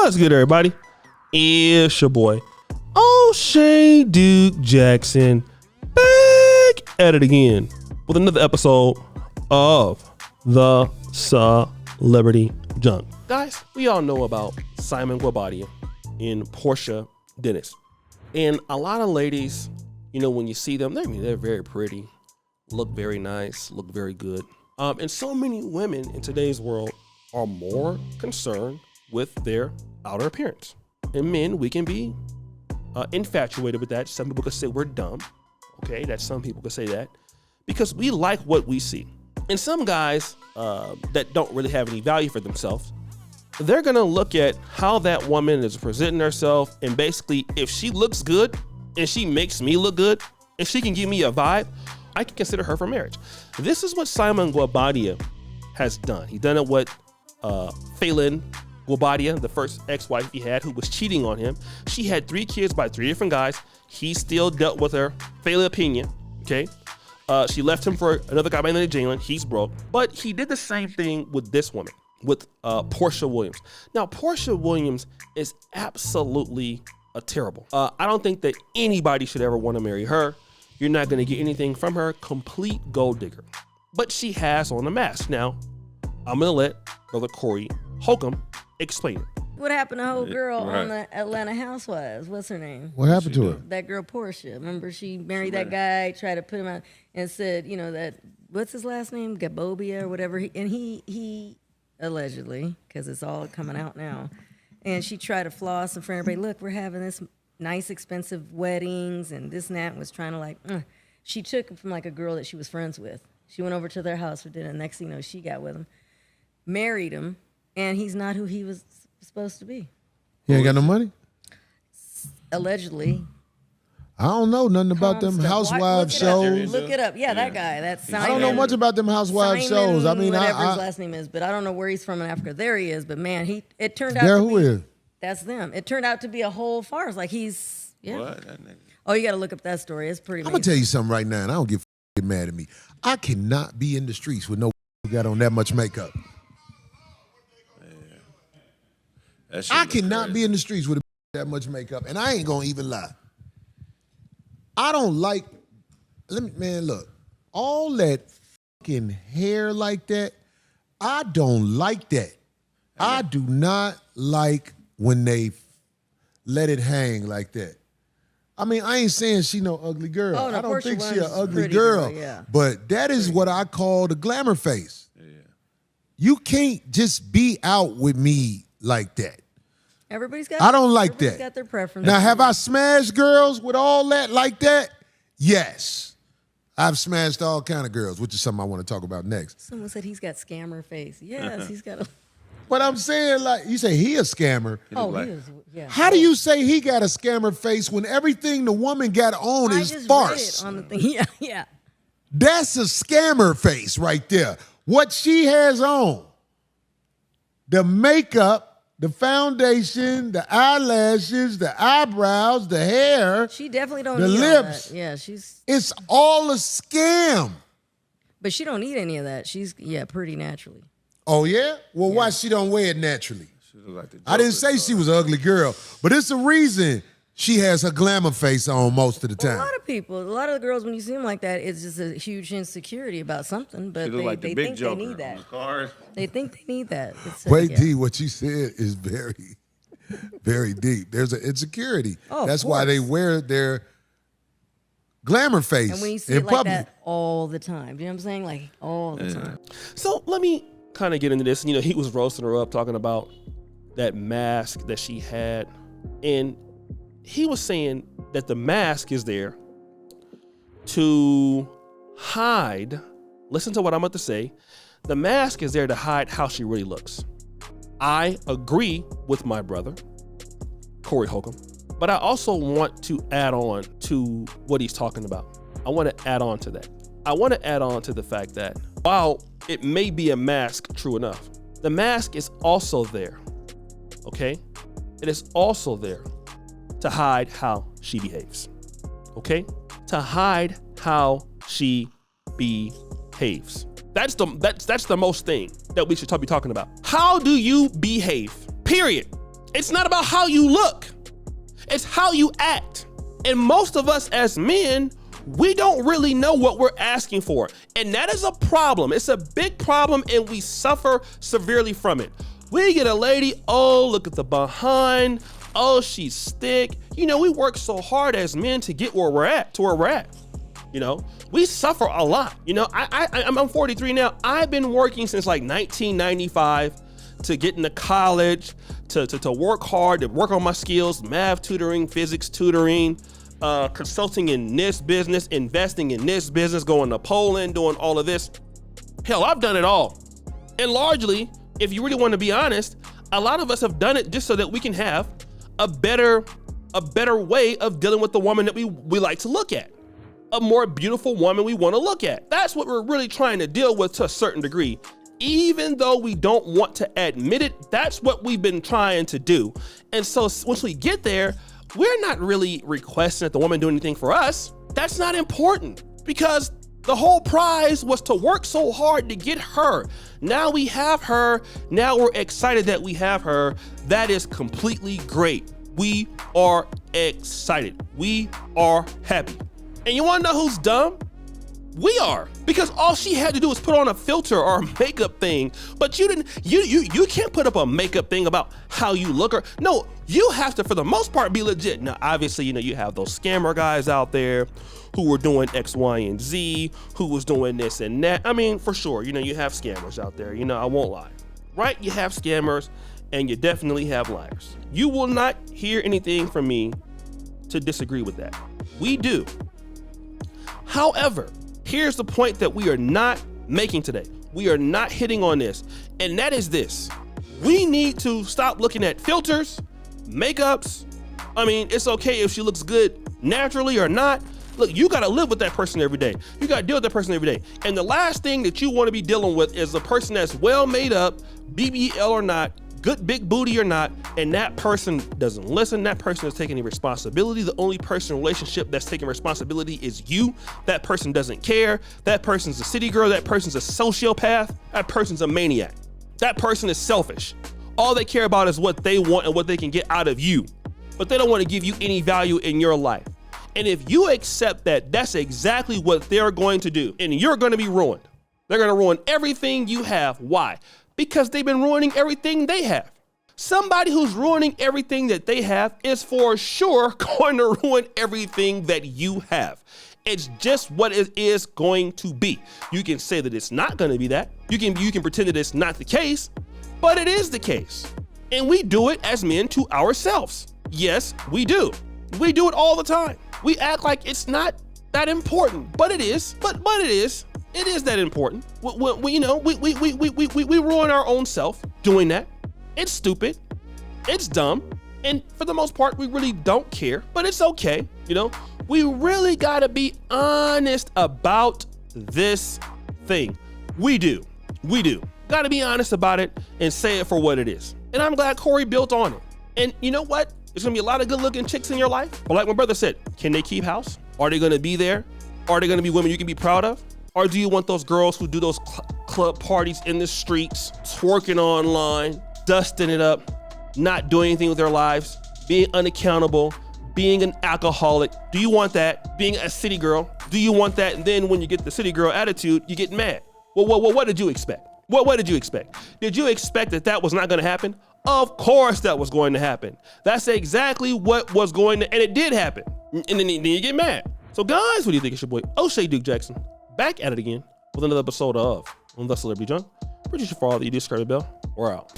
What's good, everybody? It's your boy, O'Shea Duke Jackson, back at it again with another episode of the Celebrity Junk. Guys, we all know about Simon Guobadia and Porsha Dennis. And a lot of ladies, you know, when you see them, they're very pretty, look very nice, look very good. And so many women in today's world are more concerned with their outer appearance. And men, we can be infatuated with that. Some people could say we're dumb. Okay, some people could say that because we like what we see. And some guys that don't really have any value for themselves, they're gonna look at how that woman is presenting herself, and basically, if she looks good and she makes me look good, if she can give me a vibe, I can consider her for marriage. This is what Simon Guobadia has done. He's done it with Phelan Guobadia, the first ex-wife he had, who was cheating on him. She had 3 kids by 3 different guys. He still dealt with her. Phelan opinion, okay? She left him for another guy by the name of Jalen. He's broke. But he did the same thing with this woman, with Porsha Williams. Now, Porsha Williams is absolutely terrible. I don't think that anybody should ever want to marry her. You're not going to get anything from her. Complete gold digger. But she has on a mask. Now, I'm going to let Brother Corey Holcomb explain it. What happened to the whole girl on the Atlanta Housewives? What's her name? What happened to her? That girl Porsha. Remember, she married that guy, tried to put him out, and said, you know, that, what's his last name? Gabobia or whatever. He allegedly, because it's all coming out now, and she tried to floss in front of everybody. Look, we're having this nice, expensive weddings and this and that, and was trying to she took him from like a girl that she was friends with. She went over to their house for dinner. Next thing you know, she got with him, married him, and he's not who he was supposed to be. He ain't got no money? Allegedly. I don't know nothing about them housewives shows. Look it up. Yeah, that guy. That's Simon. I don't know much about them housewives shows. I mean, whatever his last name is, but I don't know where he's from in Africa. There he is. But man, it turned out. There to who be, is? That's them. It turned out to be a whole farce. Like he's What? Oh, you got to look up that story. It's pretty. I'm gonna tell you something right now, and I don't get mad at me. I cannot be in the streets with no who got on that much makeup. I cannot be in the streets with that much makeup, and I ain't gonna even lie. I don't like. Look, all that fucking hair like that. I don't like that. I do not like when they let it hang like that. I mean, I ain't saying she no ugly girl. Oh, no, I don't Porsha think she an ugly pretty girl. yeah. But that is what I call the glamour face. Yeah. You can't just be out with me like that. Everybody's got. I don't like that. Got their preference. Now, have I smashed girls with all that like that? Yes. I've smashed all kind of girls, which is something I want to talk about next. Someone said he's got scammer face. Yes, he's got a. But I'm saying, like, you say he a scammer. Oh, he is. Yeah. How do you say he got a scammer face when everything the woman got on is farce? Read it on the thing. Yeah, yeah. That's a scammer face right there. What she has on, the makeup, the foundation, the eyelashes, the eyebrows, the hair, She definitely don't the need lips. all that. Yeah, she's. It's all a scam. But she don't need any of that. She's pretty naturally. Oh, yeah? Well, why she don't wear it naturally? Like I didn't say she was an ugly girl, but it's a reason she has her glamour face on most of the time. A lot of people, a lot of the girls, when you see them like that, it's just a huge insecurity about something, but they think they need that. They think they need that. Wait, D, what you said is very, very deep. There's an insecurity. Oh, that's why they wear their glamour face and when you see in it like public. that all the time, you know what I'm saying? Like all the time. So let me kind of get into this. You know, he was roasting her up, talking about that mask that she had. And he was saying that the mask is there to hide. Listen to what I'm about to say. The mask is there to hide how she really looks. I agree with my brother, Corey Holcomb. But I also want to add on to what he's talking about. I want to add on to that. I want to add on to the fact that while it may be a mask, true enough, the mask is also there, okay? It is also there to hide how she behaves, okay? To hide how she behaves. That's the most thing that we should be talking about. How do you behave? Period. It's not about how you look. It's how you act. And most of us as men, we don't really know what we're asking for. And that is a problem. It's a big problem, and we suffer severely from it. We get a lady, oh, look at the behind. Oh, she's thick. You know, we work so hard as men to get where we're at, You know, we suffer a lot. You know, I'm 43 now. I've been working since like 1995 to get into college, to work hard, to work on my skills, math tutoring, physics tutoring, consulting in this business, investing in this business, going to Poland, doing all of this. Hell, I've done it all. And largely, if you really want to be honest, a lot of us have done it just so that we can have a better way of dealing with the woman that we like to look at. A more beautiful woman we want to look at. That's what we're really trying to deal with to a certain degree. Even though we don't want to admit it, that's what we've been trying to do. And so once we get there, we're not really requesting that the woman do anything for us. That's not important, because the whole prize was to work so hard to get her. Now we have her. Now we're excited that we have her. That is completely great. We are excited. We are happy. And you wanna know who's dumb? We are, because all she had to do was put on a filter or a makeup thing, but you can't put up a makeup thing about how you look. Or no, you have to, for the most part, be legit. Now, obviously, you know, you have those scammer guys out there who were doing X, Y, and Z, who was doing this and that. I mean, for sure, you know, you have scammers out there, you know, I won't lie, right? You have scammers and you definitely have liars. You will not hear anything from me to disagree with that. We do. However, here's the point that we are not making today. We are not hitting on this, and that is this. We need to stop looking at filters, makeups. I mean, it's okay if she looks good naturally or not. Look, you gotta live with that person every day. You gotta deal with that person every day. And the last thing that you wanna be dealing with is a person that's well made up, BBL or not, good big booty or not, and that person doesn't listen. That person is taking any responsibility. The only person in a relationship that's taking responsibility is you. That person doesn't care. That person's a city girl. That person's a sociopath. That person's a maniac. That person is selfish. All they care about is what they want and what they can get out of you, but they don't want to give you any value in your life. And if you accept that, that's exactly what they're going to do, and you're going to be ruined. They're going to ruin everything you have. Why? Because they've been ruining everything they have. Somebody who's ruining everything that they have is for sure going to ruin everything that you have. It's just what it is going to be. You can say that it's not going to be that. You can pretend that it's not the case, but it is the case. And we do it as men to ourselves. Yes, we do. We do it all the time. We act like it's not that important, but it is. But it is. It is that important. We ruin our own self doing that. It's stupid. It's dumb. And for the most part, we really don't care, but it's okay. You know, we really gotta be honest about this thing. We do. Gotta be honest about it and say it for what it is. And I'm glad Corey built on it. And you know what? There's gonna be a lot of good looking chicks in your life. But like my brother said, can they keep house? Are they gonna be there? Are they gonna be women you can be proud of? Or do you want those girls who do those club parties in the streets, twerking online, dusting it up, not doing anything with their lives, being unaccountable, being an alcoholic? Do you want that? Being a city girl? Do you want that? And then when you get the city girl attitude, you get mad. Well, what did you expect? What did you expect? Did you expect that was not gonna happen? Of course that was going to happen. That's exactly what was going to, and it did happen. And then you get mad. So guys, what do you think? It's your boy, O'Shea Duke Jackson, back at it again with another episode of The Celebrity Junk. Producer for all that you do, subscribe to the bell. We're out.